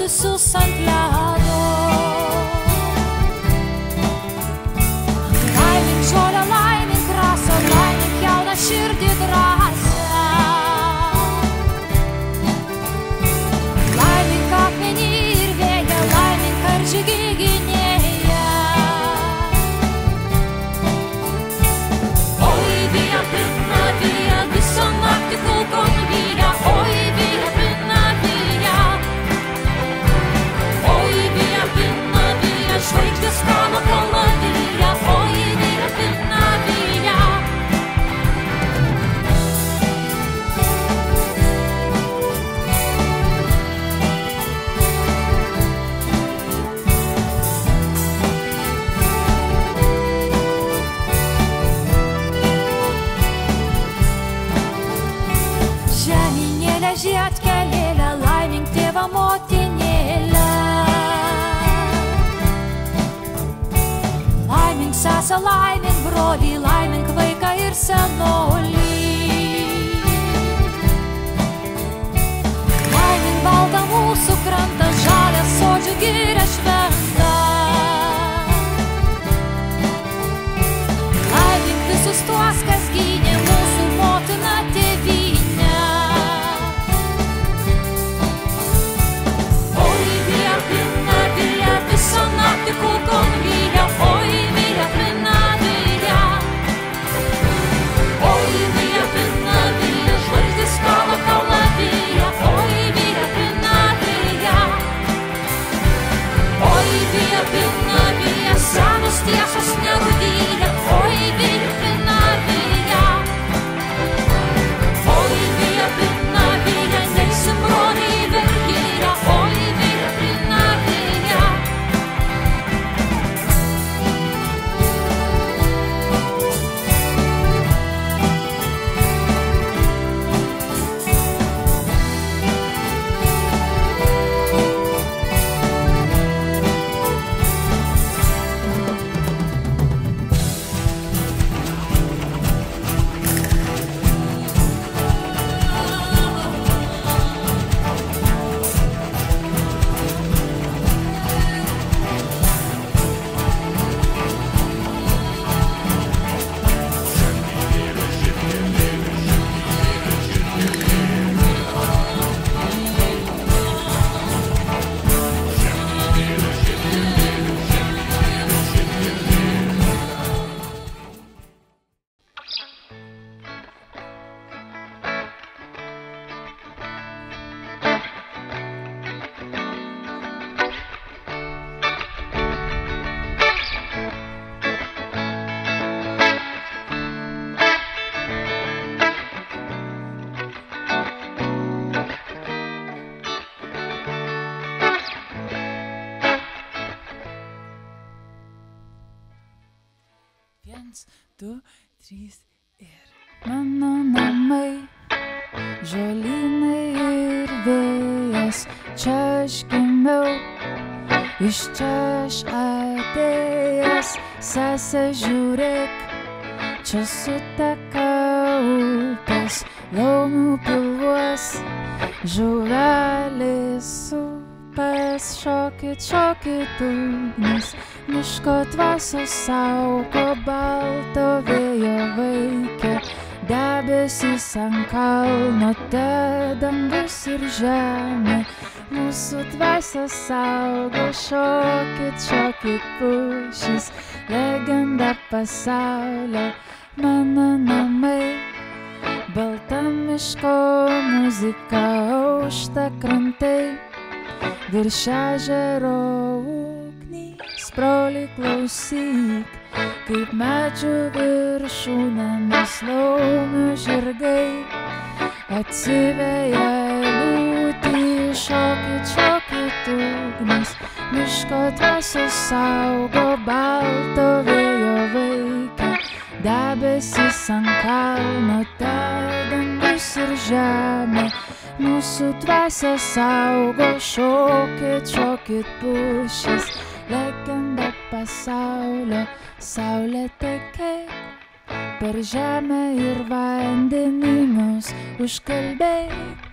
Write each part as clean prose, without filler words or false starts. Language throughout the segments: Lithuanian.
visus ant ledo. Laimink žolę, laimink rasą, laimink jauną širdį drąsią. Laimink akmenį ir vėją, laimink karžygį gynėją. Oi, vyja, pilna vyja, visą naktį kulkom vyja. Oi, vyja, pilna vyja. Oi, vyja, pilna vyja, žvaigždės kala kalaviją. Oi, vyja, pilna vyja. Žemynėlė, žiedkelėlė, laimink tėvą motinėlę. Laimink sesę, laimink brolį, laimink vaiką ir senolį. Laimink baltą mūsų krantą, žalią sodžių girią šventą. Laimink visus tuos, kas gynė mūsų motiną tėvynę. Oi, vyja, pilna vyja, visą naktį kulkom vyja. Oi, vyja, pilna vyja. Oi, vyja, pilna vyja, žvaigždės kala kalaviją. Oi, vyja, pilna vyja. Oi, vyja, pilna vyja, senos tiesos nerūdyja. Oi, vyja, pilna vyja. Oi, vyja, pilna vyja, neisim broliai vergyja. Oi, vyja, pilna vyja. Viens, du, trys ir. Mano namai, žolynai ir vėjas, čia aš gimiau, iš čia aš atėjęs. Sese, žiūrėk, čia suteka upės, laumių pilvuos, žuvelės upės. Šokit, šokit ugnis, miško dvasios saugo, balto vėjo vaikė, debesys ant kalno, te dangus ir žemė, mūsų dvasios saugo. Šokit, šokit pušys, legenda pasaulio, mano namai, balta miško muzika, aušta krantai, virš ežero ugnys, broli klausyk, kaip medžių viršūnėmis laumių žirgai atsiveja liūtį. Šokit, šokit ugnis, miško dvasios saugo, balto vėjo vaikė, debesys ant kalno, te dangus ir žemė, mūsų dvasia saugo. Šokit, šokit pušys, legenda pasaulio, saulė tekėk per žemę ir vandenį mus užkalbėk.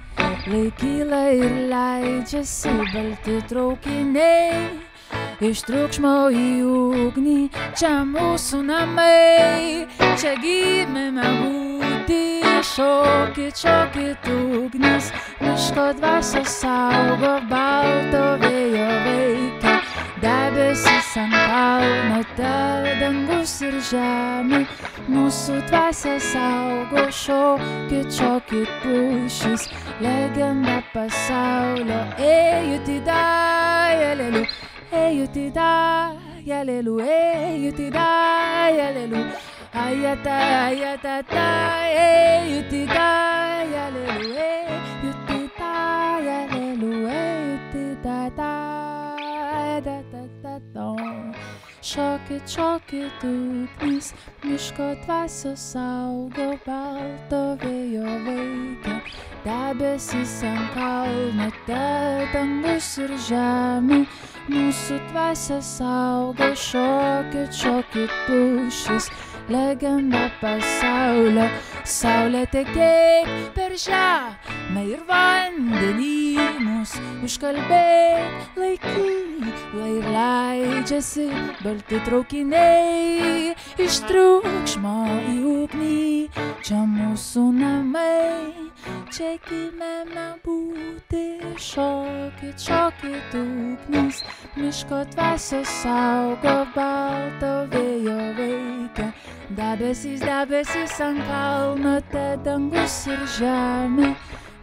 Laikyla ir leidžiasi balti traukiniai, iš triukšmo į ugnį, čia mūsų namai, čia gimėme būti, šokit ugnis, miško dvasios saugo, balto vėjo veikia, debesis ant kalno, dangus ir žemė, mūsų dvasia saugo, šokit pušys, legenda pasaulio, ejutida, jalelu, ejutida, jalelu, ejutida, jalelu, ayata, ayatata, ejutida, jalelu, ejutida, jalelu, ejutida, šokit ugnis, miško dvasios saugo, balto vėjo veikia, debesis ant kalno, dangus ir žemė, mūsų dvasia saugo, šokit pušys, legenda pasaulio, saulė tekėk per žemę ir vandenį, mus užkalbėk, laikyla ir leidžiasi balti traukiniai, iš triukšmo į ugnį, čia mūsų namai, čia gimėme būti, šokit ugnis, miško dvasios saugo, balto vėjo veikia, debesis ant kalno, dangus ir žemė,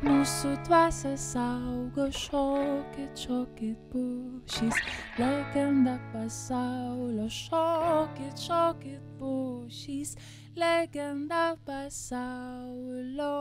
mūsų dvasia saugo, šokit pušys, legenda pasaulio, šokit pušys, legenda pasaulio.